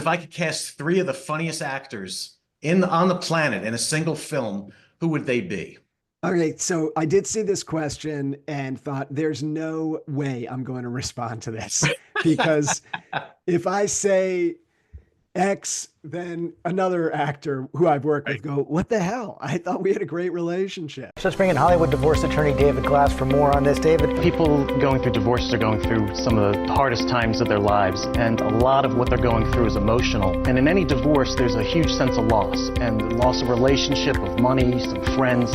If I could cast three of the funniest actors on the planet in a single film, who would they be? Okay, so I did see this question and thought there's no way I'm going to respond to this because if I say X, then another actor who I've worked with go, "What the hell? I thought we had a great relationship." So let's bring in Hollywood divorce attorney David Glass for more on this. David, People going through divorces are going through some of the hardest times of their lives, and a lot of what they're going through is emotional. And in any divorce, there's a huge sense of loss, and loss of relationship, of money, some friends.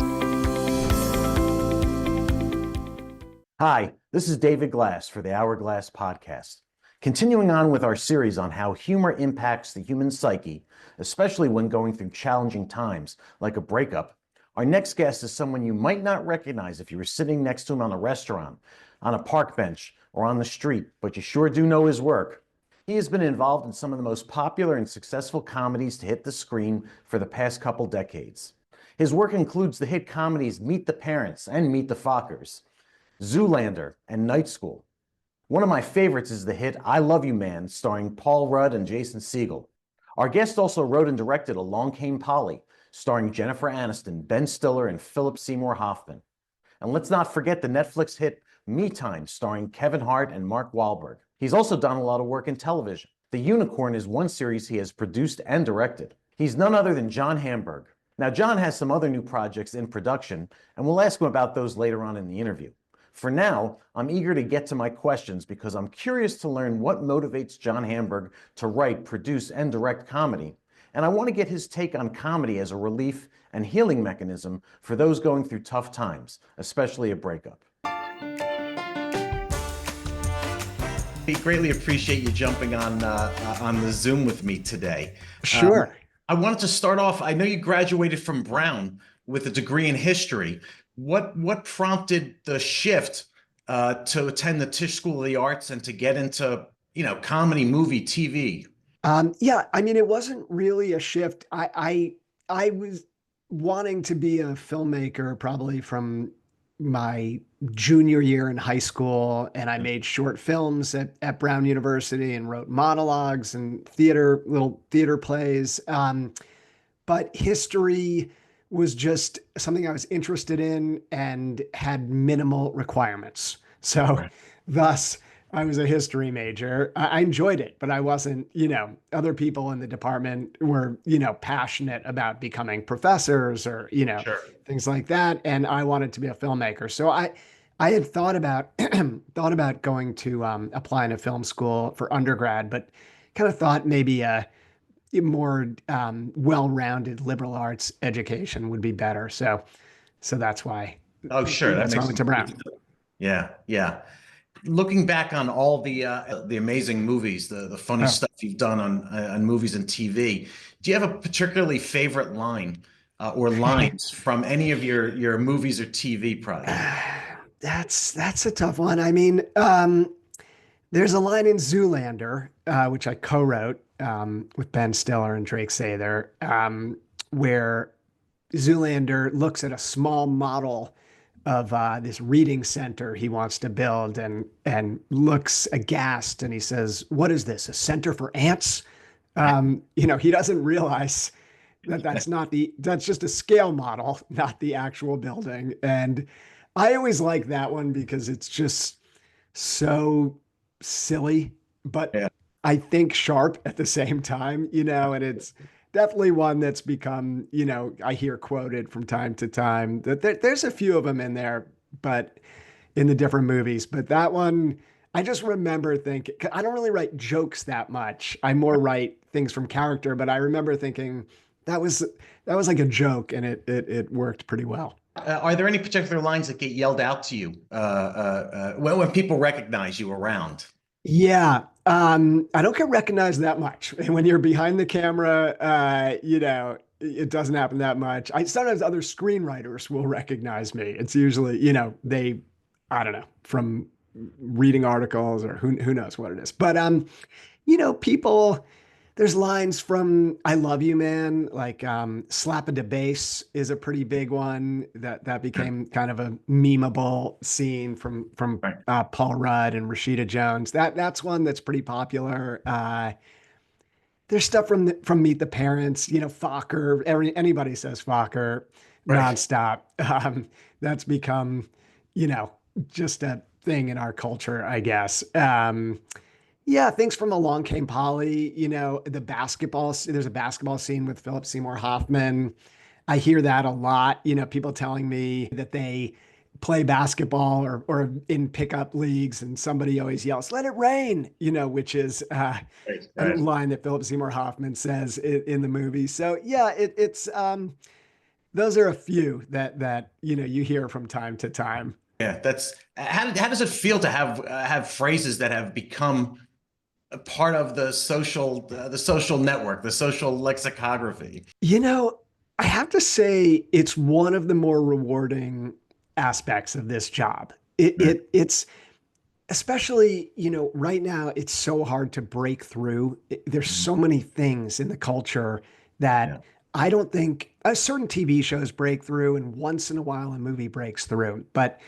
Hi, this is David Glass for the Hourglass Podcast. Continuing on with our series on how humor impacts the human psyche, especially when going through challenging times like a breakup, our next guest is someone you might not recognize if you were sitting next to him on a restaurant, on a park bench, or on the street, but you sure do know his work. He has been involved in some of the most popular and successful comedies to hit the screen for the past couple decades. His work includes the hit comedies Meet the Parents and Meet the Fockers, Zoolander, and Night School. One of my favorites is the hit I Love You Man, starring Paul Rudd and Jason Segel. Our guest also wrote and directed Along Came Polly, starring Jennifer Aniston, Ben Stiller, and Philip Seymour Hoffman. And let's not forget the Netflix hit Me Time, starring Kevin Hart and Mark Wahlberg. He's also done a lot of work in television. The Unicorn is one series he has produced and directed. He's none other than John Hamburg. Now, John has some other new projects in production, and we'll ask him about those later on in the interview. For now, I'm eager to get to my questions because I'm curious to learn what motivates John Hamburg to write, produce, and direct comedy. And I want to get his take on comedy as a relief and healing mechanism for those going through tough times, especially a breakup. We greatly appreciate you jumping on the Zoom with me today. Sure. I wanted to start off, I know you graduated from Brown with a degree in history. What prompted the shift to attend the Tisch School of the Arts and to get into, comedy, movie, TV? Yeah, I mean, it wasn't really a shift. I was wanting to be a filmmaker probably from my junior year in high school, and I made short films at Brown University and wrote monologues and little theater plays. But history was just something I was interested in and had minimal requirements. So Right. thus I was a history major. I enjoyed it, but I wasn't, other people in the department were, passionate about becoming professors or, Sure. things like that. And I wanted to be a filmmaker. So I had thought about thought about going to apply in a film school for undergrad, but kind of thought maybe a more well-rounded liberal arts education would be better. So that's why Oh, sure. That I makes went to Brown. Yeah, yeah. Looking back on all the amazing movies, the funny Oh. stuff you've done on movies and TV, do you have a particularly favorite line or lines from any of your movies or TV projects? That's a tough one. I mean, there's a line in Zoolander, which I co-wrote with Ben Stiller and Drake Sather, where Zoolander looks at a small model of this reading center he wants to build and looks aghast and he says, "What is this? A center for ants?" He doesn't realize that that's just a scale model, not the actual building. And I always like that one because it's just so silly, but Yeah. I think sharp at the same time, and it's definitely one that's become, I hear quoted from time to time that there's a few of them in there, but in the different movies. But that one, I just remember thinking, 'cause I don't really write jokes that much. I more write things from character, but I remember thinking that was like a joke and it worked pretty well. Are there any particular lines that get yelled out to you when people recognize you around? Yeah, I don't get recognized that much. When you're behind the camera, it doesn't happen that much. I sometimes other screenwriters will recognize me. It's usually, I don't know, from reading articles or who knows what it is. But people, there's lines from I Love You Man, like slap a da bass is a pretty big one that became kind of a memeable scene from Right. Paul Rudd and Rashida Jones. That's one that's pretty popular. there's stuff from Meet the Parents, Fokker, anybody says Fokker Right. nonstop. That's become, you know, just a thing in our culture, I guess. Yeah, things from Along Came Polly, there's a basketball scene with Philip Seymour Hoffman. I hear that a lot, people telling me that they play basketball or in pickup leagues and somebody always yells, "Let it rain," which is Right. a Right. line that Philip Seymour Hoffman says in the movie. So yeah, it's those are a few that you hear from time to time. Yeah, that's how does it feel to have phrases that have become a part of the social network, the social lexicography? You know, I have to say it's one of the more rewarding aspects of this job. Right. It's especially, right now it's so hard to break through. There's Mhm. so many things in the culture Yeah. that I don't think certain TV shows break through and once in a while a movie breaks through, but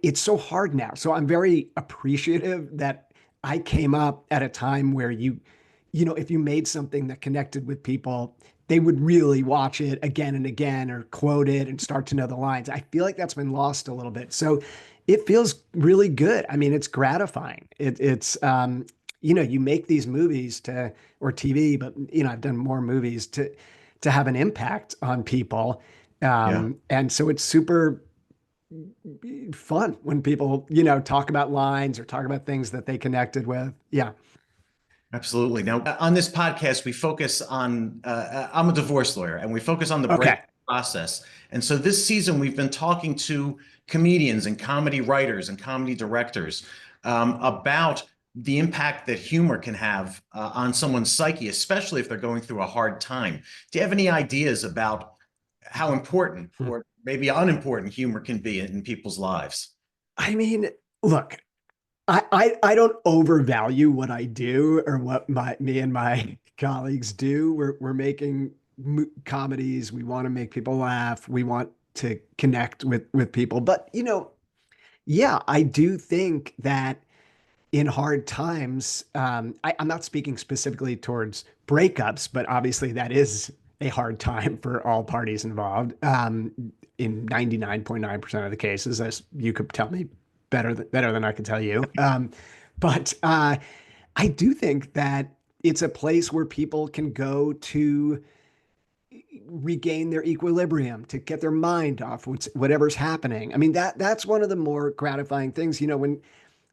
it's so hard now. So I'm very appreciative that I came up at a time where if you made something that connected with people, they would really watch it again and again or quote it and start to know the lines. I feel like that's been lost a little bit. So it feels really good. I mean, it's gratifying. You make these movies or TV, but I've done more movies to have an impact on people. Yeah. And so it's super fun when people, talk about lines or talk about things that they connected with. Yeah. Absolutely. Now, on this podcast, we focus on, I'm a divorce lawyer, and we focus on the break Okay. process. And so this season, we've been talking to comedians and comedy writers and comedy directors about the impact that humor can have on someone's psyche, especially if they're going through a hard time. Do you have any ideas about how important Hmm. or maybe unimportant humor can be in people's lives? I mean, look, I don't overvalue what I do or what me and my colleagues do. We're making comedies. We want to make people laugh. We want to connect with people. But yeah, I do think that in hard times, I'm not speaking specifically towards breakups, but obviously that is a hard time for all parties involved. In 99.9% of the cases, as you could tell me better than I could tell you. But I do think that it's a place where people can go to regain their equilibrium, to get their mind off whatever's happening. I mean, that's one of the more gratifying things. When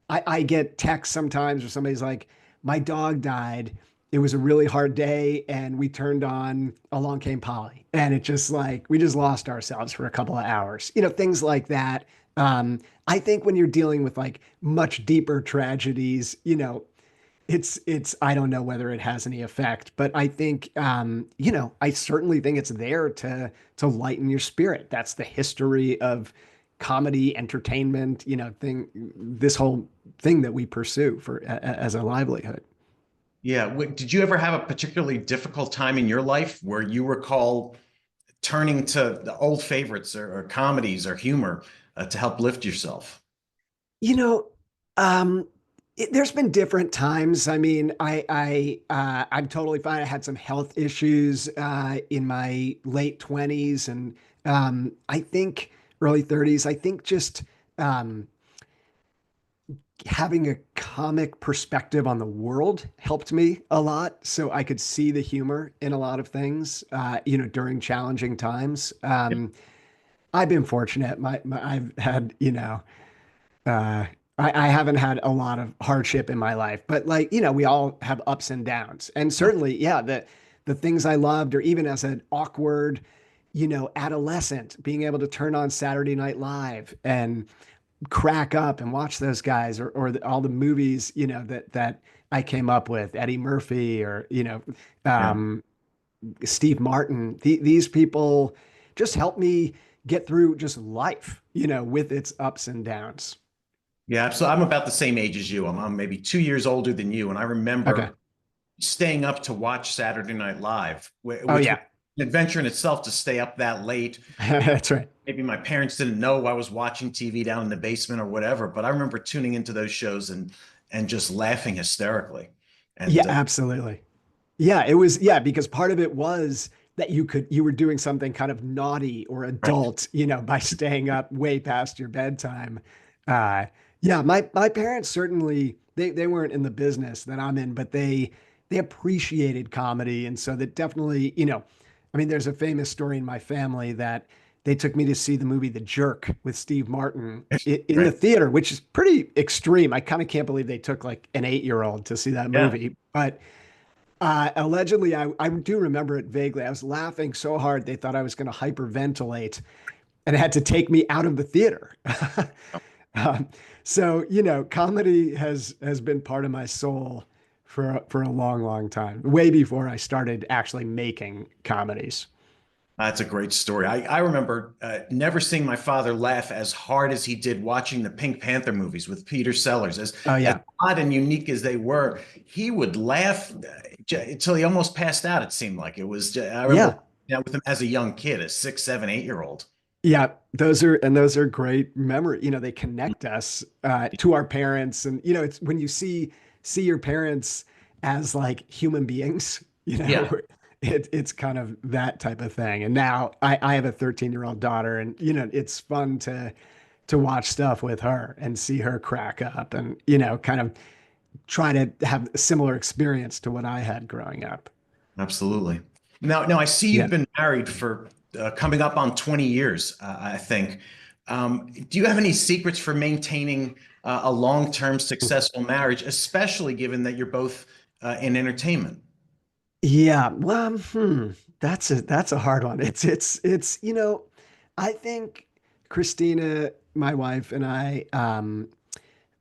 I get texts sometimes where somebody's like, my dog died. It was a really hard day, and we turned on Along Came Polly. And it just like, we just lost ourselves for a couple of hours, things like that. I think when you're dealing with like much deeper tragedies, I don't know whether it has any effect, but I think, I certainly think it's there to lighten your spirit. That's the history of comedy, entertainment, this whole thing that we pursue as a livelihood. Yeah. Did you ever have a particularly difficult time in your life where you recall turning to the old favorites or comedies or humor to help lift yourself? You know, um, there's been different times. I mean, I'm totally fine. I had some health issues in my late 20s and I think early 30s. I think just um, having a comic perspective on the world helped me a lot, so I could see the humor in a lot of things. During challenging times. I've been fortunate. I've had, uh, I haven't had a lot of hardship in my life, but like, we all have ups and downs. And Yeah. certainly, yeah, the things I loved, or even as an awkward, adolescent, being able to turn on Saturday Night Live and crack up and watch those guys all the movies, that I came up with, Eddie Murphy or, Yeah. um, Steve Martin. These people just helped me get through just life, with its ups and downs. Yeah. So I'm about the same age as you. I'm maybe 2 years older than you. And I Okay. remember staying up to watch Saturday Night Live, Oh which was yeah. an adventure in itself to stay up that late. That's right. Maybe my parents didn't know I was watching TV down in the basement or whatever, but I remember tuning into those shows and just laughing hysterically. Yeah, And absolutely. Yeah, it was, yeah, because part of it was that you were doing something kind of naughty or Right. adult, by staying up way past your bedtime. Uh, yeah, my parents certainly they weren't in the business that I'm in, but they appreciated comedy. And so that definitely, I mean, there's a famous story in my family that they took me to see the movie The Jerk with Steve Martin in the Right. theater, which is pretty extreme. I kind of can't believe they took like an 8-year-old to see that Yeah. movie. But allegedly, I do remember it vaguely. I was laughing so hard they thought I was going to hyperventilate and had to take me out of the theater. Um, so, comedy has been part of my soul for a long, long time, way before I started actually making comedies. That's a great story. I remember never seeing my father laugh as hard as he did watching the Pink Panther movies with Peter Sellers. Oh As yeah. odd and unique as they were, he would laugh until he almost passed out. It seemed like it was. I remember Yeah. with him as a young kid, a 6, 7, 8 year old. Yeah, those are great memory. They connect us to our parents, and it's when you see your parents as like human beings. Yeah, It's kind of that type of thing. And now I have a 13-year-old daughter, and it's fun to watch stuff with her and see her crack up, and kind of try to have a similar experience to what I had growing up. absolutely. Now I see Yeah. you've been married for coming up on 20 years, I think. Do you have any secrets for maintaining a long-term successful marriage, especially given that you're both in entertainment? Yeah, well, that's a hard one. I think Christina, my wife, and I,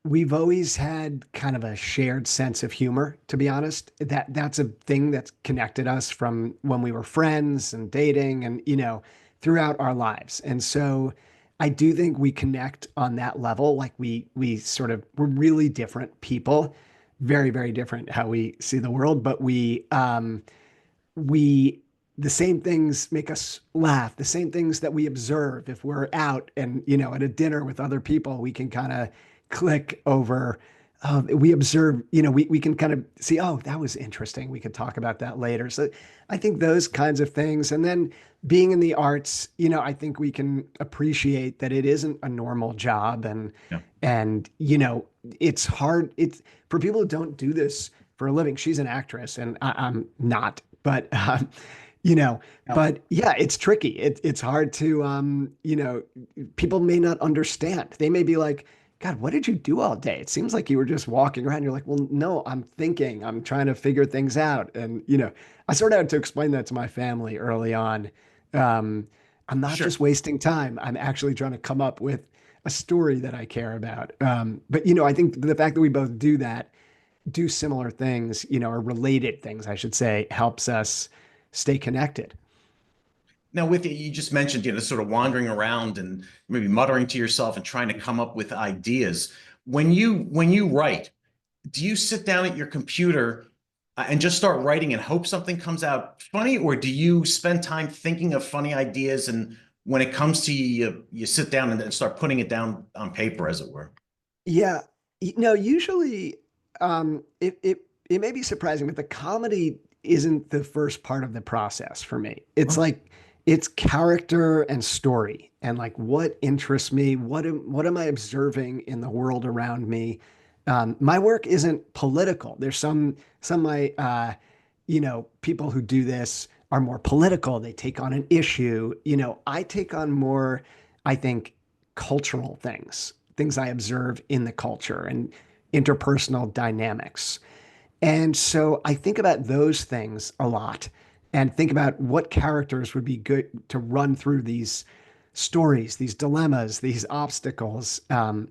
we've always had kind of a shared sense of humor, to be honest. That's a thing that's connected us from when we were friends and dating and, throughout our lives. And so I do think we connect on that level. Like we're really different people, very, very different how we see the world, but we the same things make us laugh, the same things that we observe if we're out and at a dinner with other people, we can kind of click over. We observe, we can kind of see, oh, that was interesting, we could talk about that later. So I think those kinds of things. And then being in the arts, I think we can appreciate that it isn't a normal job, and Yeah. it's hard. It's for people who don't do this for a living. She's an actress and I'm not, but you know, but yeah, it's tricky. It's hard to people may not understand. They may be like, God, what did you do all day? It seems like you were just walking around. You're like, well, no, I'm thinking, I'm trying to figure things out. And I sort of had to explain that to my family early on. Um, I'm not Sure. just wasting time. I'm actually trying to come up with a story that I care about. But I think the fact that we both do that, do similar things, or related things, I should say, helps us stay connected. Now, with it, you just mentioned, sort of wandering around and maybe muttering to yourself and trying to come up with ideas. When you write, do you sit down at your computer and just start writing and hope something comes out funny, or do you spend time thinking of funny ideas and when it comes to you, you sit down and then start putting it down on paper, as it were? Yeah. No, usually it may be surprising, but the comedy isn't the first part of the process for me. It's Oh, like it's character and story and like what interests me, what am I observing in the world around me. My work isn't political. There's some my people who do this are more political. They take on an issue. I take on more, I think, cultural things I observe in the culture and interpersonal dynamics. And so I think about those things a lot and think about what characters would be good to run through these stories, these dilemmas, these obstacles. And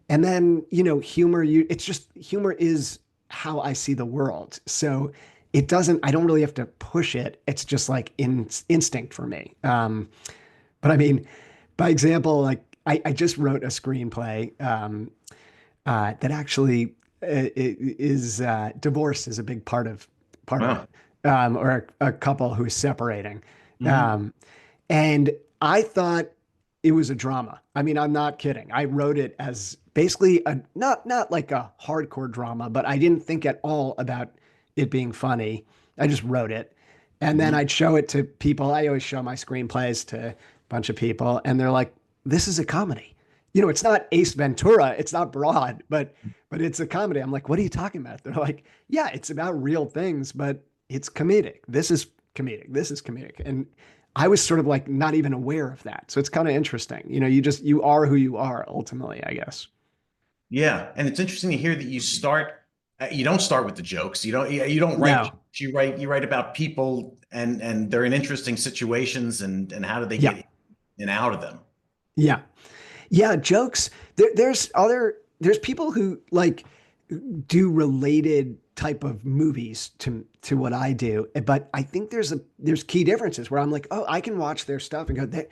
then, humor, it's just humor is how I see the world. So I don't really have to push it. It's just like instinct for me. But I mean, by example, like I just wrote a screenplay that actually is divorce is a big part of wow. it, or a couple who's separating, Mhm. um, and I thought it was a drama. I mean, I'm not kidding. I wrote it as basically a not like a hardcore drama, but I didn't think at all about it being funny. I just wrote it. And then Mhm. I'd show it to people. I always show my screenplays to a bunch of people, and they're like, this is a comedy. It's not Ace Ventura, it's not broad, but it's a comedy. I'm like, what are you talking about? They're like, yeah, it's about real things, but it's comedic. This is comedic. This is comedic. And I was sort of like not even aware of that. So it's kind of interesting. You are who you are ultimately, I guess. Yeah, and it's interesting to hear that you don't start with the jokes. You don't write No. jokes. You write about people and they're in interesting situations and how do they Yeah. get in and out of them. Yeah. Yeah. Jokes. There's people who like do related type of movies to what I do. But I think there's key differences where I'm like, oh, I can watch their stuff and go,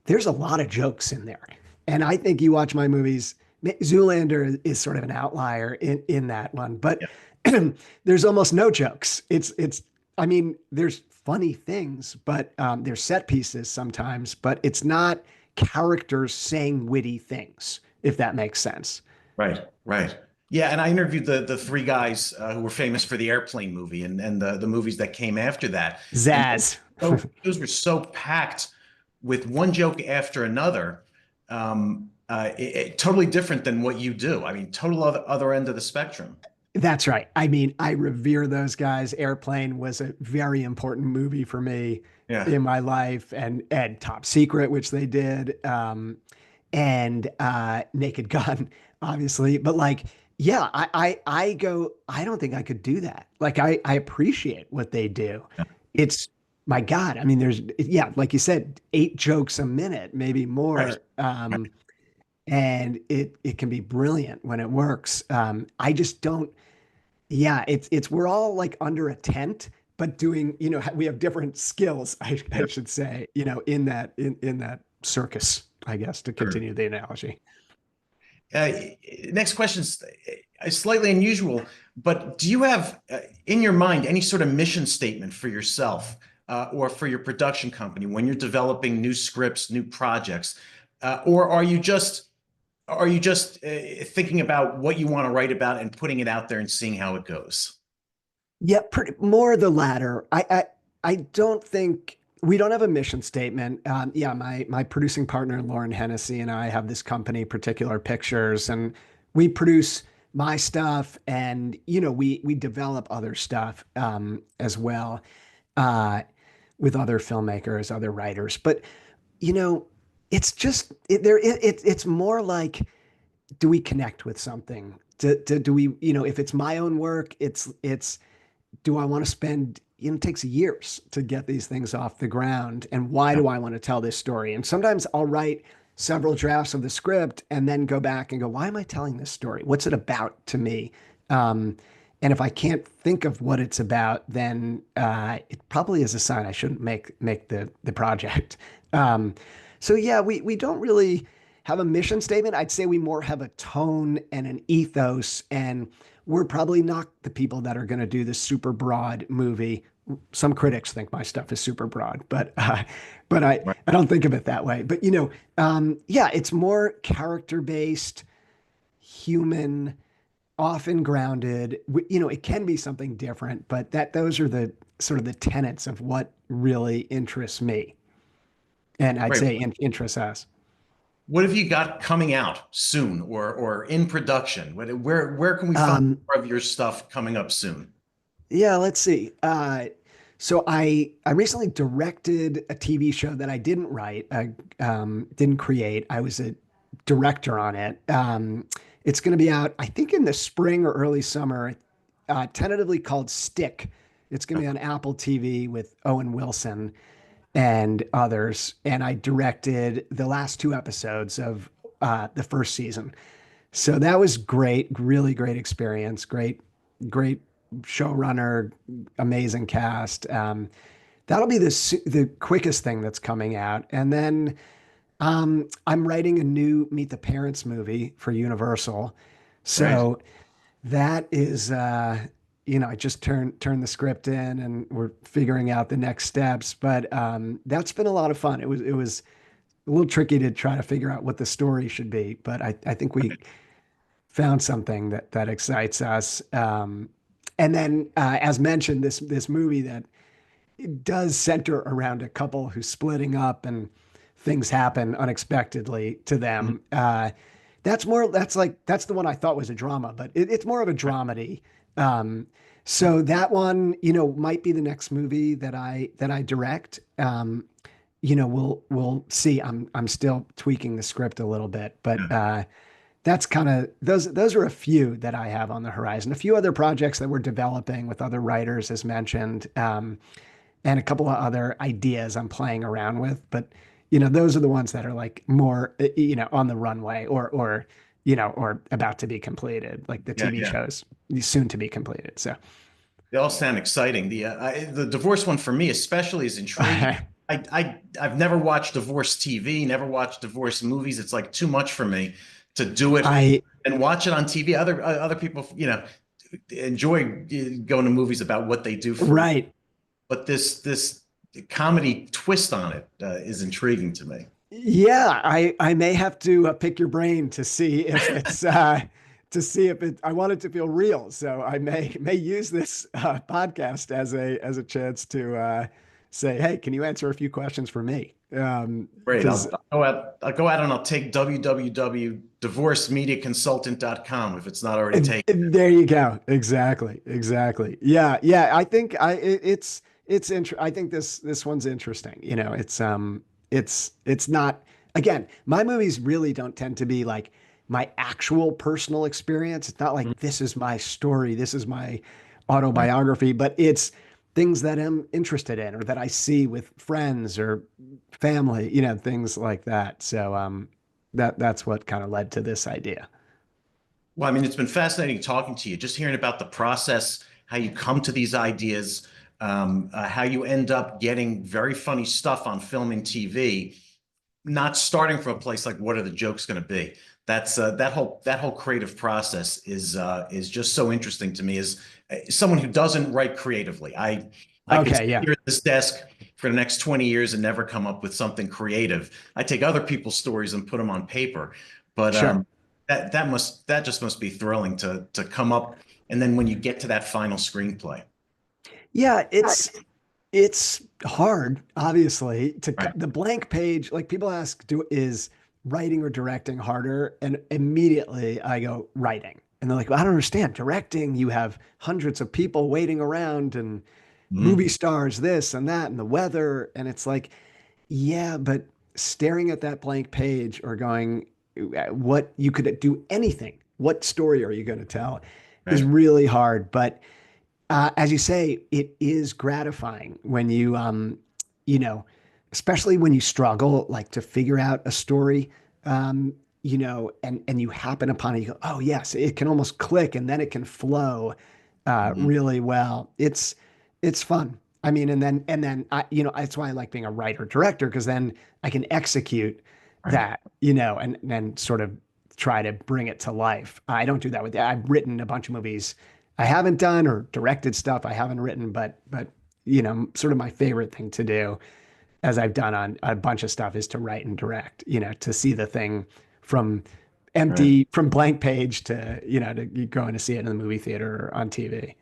there's a lot of jokes in there. And I think you watch my movies, Zoolander is sort of an outlier in that one, but Yeah, there's almost no jokes. I mean, there's funny things, but there's set pieces sometimes, but it's not characters saying witty things, if that makes sense. right, right. Yeah, and I interviewed the three guys who were famous for the Airplane movie and the movies that came after that. And Zaz. those were so packed with one joke after another. Totally different than what you do. I mean, total other end of the spectrum. That's right. I mean, I revere those guys. Airplane was a very important movie for me Yeah, in my life, and Top Secret, which they did, and Naked Gun, obviously. But like, yeah, I go. I don't think I could do that. Like, I appreciate what they do. It's my God. I mean, yeah, like you said, 8 jokes a minute, maybe right. more. And it can be brilliant when it works. I just don't. Yeah, it's we're all like under a tent, but doing, we have different skills, I Yeah, should say, in that circus, I guess, to sure. continue the analogy. Uh, Next question is slightly unusual, but do you have in your mind any sort of mission statement for yourself or for your production company when you're developing new scripts, new projects, or are you just thinking about what you want to write about and putting it out there and seeing how it goes? Yeah, pretty more the latter. I don't think we don't have a mission statement. Yeah, my producing partner Lauren Hennessy and I have this company, Particular Pictures, and we produce my stuff, and we develop other stuff as well uh, with other filmmakers, other writers. But you know, it's just it's more like, do we connect with something? Do we, if it's my own work, it's do I want to spend, it takes years to get these things off the ground. And why Yeah, do I want to tell this story? And sometimes I'll write several drafts of the script and then go back and go, why am I telling this story? What's it about to me? Um, and if I can't think of what it's about, then it probably is a sign I shouldn't make the project. Um, so yeah, we don't really have a mission statement. I'd say we more have a tone and an ethos, and we're probably not the people that are going to do this super broad movie. Some critics think my stuff is super broad, but right. I don't think of it that way. But yeah, it's more character based, human, often grounded. It can be something different, but those are the sort of the tenets of what really interests me, and I'd Right. say interests us. What have you got coming out soon or in production? Where can we find Um, more of your stuff coming up soon? Yeah, let's see. So I recently directed a TV show that I didn't write, didn't create. I was a director on it. It's going to be out, I think, in the spring or early summer, tentatively called Stick. It's going to be on Apple TV with Owen Wilson and others. And I directed the last 2 episodes of the first season. So that was great, really great experience. Great showrunner, amazing cast. That'll be the quickest thing that's coming out. And then I'm writing a new Meet the Parents movie for Universal. Right. So that is, I just turned the script in and we're figuring out the next steps. But that's been a lot of fun. It was a little tricky to try to figure out what the story should be, but I think we found something that excites us. And then, as mentioned, this movie that it does center around a couple who's splitting up and things happen unexpectedly to Mhm. them. That's the one I thought was a drama, but it's more of a dramedy. Um, so that one, might be the next movie that I direct. We'll see. I'm still tweaking the script a little bit, but Yeah. that's kind of those are a few that I have on the horizon. A few other projects that we're developing with other writers, as mentioned, and a couple of other ideas I'm playing around with. But those are the ones that are like more on the runway or about to be completed, like the Yeah, TV yeah. shows soon to be completed. So They all sound exciting. The divorce one for me especially is intriguing. I've never watched divorce TV, never watched divorce movies. It's like too much for me to do it I and watch it on TV. Other people, enjoy going to movies about what they do for, right. but this comedy twist on it is intriguing to me. Yeah, I may have to pick your brain to see if it's to see if it. I want it to feel real, so I may use this podcast as a chance to say, hey, can you answer a few questions for me? Great. Because I'll go out and I'll take www.divorcemediaconsultant.com if it's not already taken. there you go. Exactly. Yeah. I think I think this one's interesting. It's not, again, my movies really don't tend to be like my actual personal experience. It's not like this is my story, this is my Right. autobiography, but it's things that I'm interested in or that I see with friends or family, things like that. So that's what kind of led to this idea. Well, I mean, it's been fascinating talking to you, just hearing about the process, how you come to these ideas, how you end up getting very funny stuff on film and TV, not starting from a place like what are the jokes going to be. That's that whole creative process is just so interesting to me as someone who doesn't write creatively. I could sit Okay, yeah, here at this desk for the next 20 years and never come up with something creative. I take other people's stories and put them on paper, but sure. that just must be thrilling to come up and then when you get to that final screenplay. Yeah, it's hard, obviously, Right. the blank page. Like people ask, is writing or directing harder? And immediately I go writing, and they're like, well, I don't understand. Directing, you have hundreds of people waiting around, and movie Mhm. stars, this and that, and the weather, and it's like, yeah, but staring at that blank page or going, what you could do anything. What story are you going to tell? Is Right. really hard, but as you say, it is gratifying when you know, especially when you struggle like to figure out a story, and you happen upon it. You go, oh yes, it can almost click, and then it can flow Mhm. really well. It's fun. I mean, and then that's why I like being a writer director because then I can execute Right. that, and then sort of try to bring it to life. I don't do that with. I've written a bunch of movies I haven't done or directed stuff I haven't written, but sort of my favorite thing to do, as I've done on a bunch of stuff, is to write and direct. To see the thing from Right. from blank page to to you going to see it in the movie theater or on TV.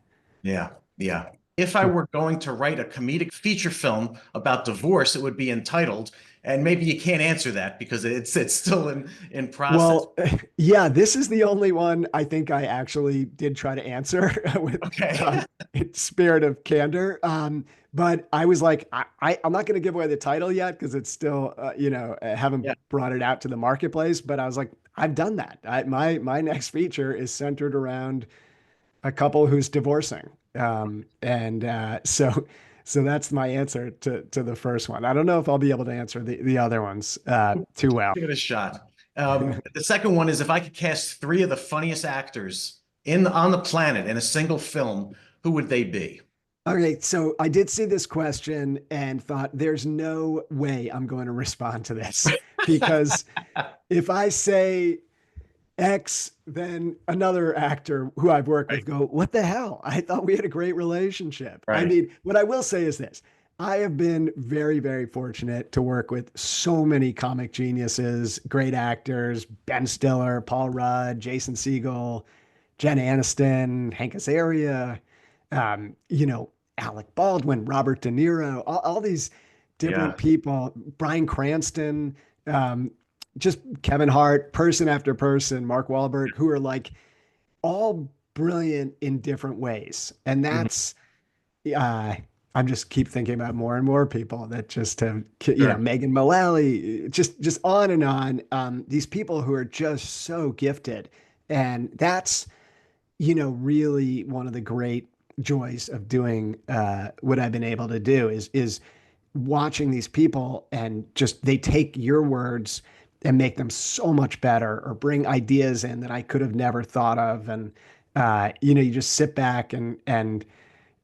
Yeah, yeah. If I were going to write a comedic feature film about divorce, it would be entitled, and maybe you can't answer that because it's still in process. Well, yeah, this is the only one I think I actually did try to answer with Okay. in spirit of candor. But I was like, I'm not going to give away the title yet because it's still, I haven't Yeah. brought it out to the marketplace. But I was like, I've done that. My next feature is centered around a couple who's divorcing. And so that's my answer to the first one. I don't know if I'll be able to answer the other ones too well. Give it a shot. The second one is if I could cast three of the funniest actors on the planet in a single film, who would they be? Okay, so I did see this question and thought there's no way I'm going to respond to this because if I say X, then another actor who I've worked Right, with go, what the hell? I thought we had a great relationship. I right, mean, what I will say is this. I have been very, very fortunate to work with so many comic geniuses, great actors, Ben Stiller, Paul Rudd, Jason Segel, Jen Aniston, Hank Azaria. Alec Baldwin, Robert De Niro, all these different people, Bryan Cranston, just Kevin Hart, person after person, Mark Wahlberg, who are like all brilliant in different ways. And that's, I'm just keep thinking about more and more people that just have, Megan Mullally, just on and on. These people who are just so gifted. And that's, really one of the great joys of doing what I've been able to do is watching these people and just they take your words and make them so much better or bring ideas in that I could have never thought of. And, you just sit back and,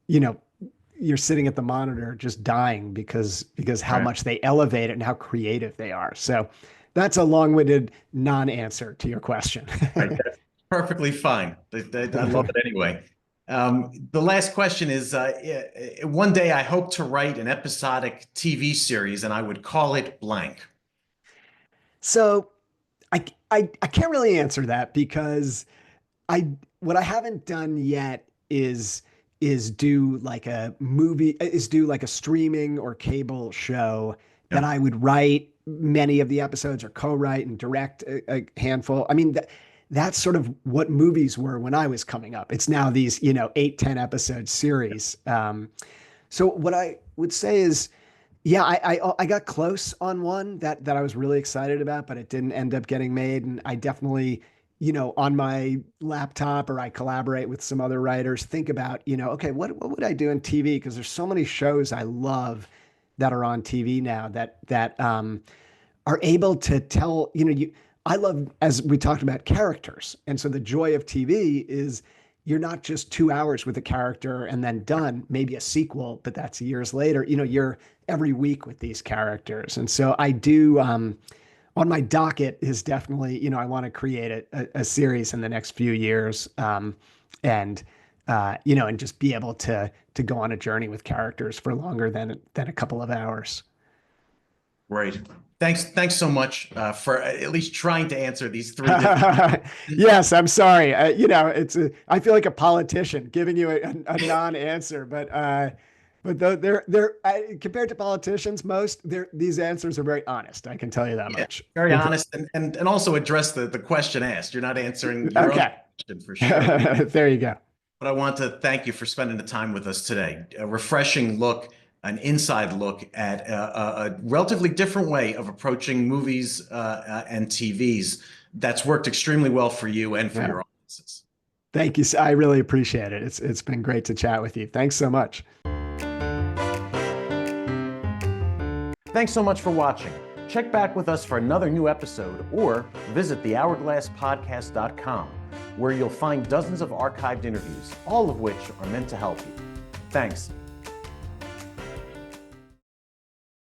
you're sitting at the monitor just dying because how much they elevate it and how creative they are. So that's a long-winded non-answer to your question. Right, that's perfectly fine. I love it anyway. The last question is, one day I hope to write an episodic TV series and I would call it blank. So I can't really answer that because what I haven't done yet is do like a streaming or cable show that I would write many of the episodes or co-write and direct a handful. I mean, that's sort of what movies were when I was coming up. It's now these, 8-10 episode series. So what I would say is, I got close on one that I was really excited about, but it didn't end up getting made. And I definitely, on my laptop or I collaborate with some other writers, think about, okay, what would I do in TV? Because there's so many shows I love that are on TV now that are able to tell, I love, as we talked about, characters. And so the joy of TV is you're not just 2 hours with a character and then done, maybe a sequel, but that's years later. You're every week with these characters. And so I do, on my docket is definitely, I want to create a series in the next few years. And just be able to go on a journey with characters for longer than a couple of hours. Great. Thanks so much for at least trying to answer these three. Yes, I'm sorry. I feel like a politician giving you a non-answer, but they're compared to politicians, these answers are very honest. I can tell you that much. Very honest, and also address the question asked. You're not answering your own question for sure. There you go. But I want to thank you for spending the time with us today. A refreshing look, an inside look at a relatively different way of approaching movies and TVs that's worked extremely well for you and for your audiences. Thank you. I really appreciate it. It's been great to chat with you. Thanks so much. Thanks so much for watching. Check back with us for another new episode or visit thehourglasspodcast.com, where you'll find dozens of archived interviews, all of which are meant to help you. Thanks.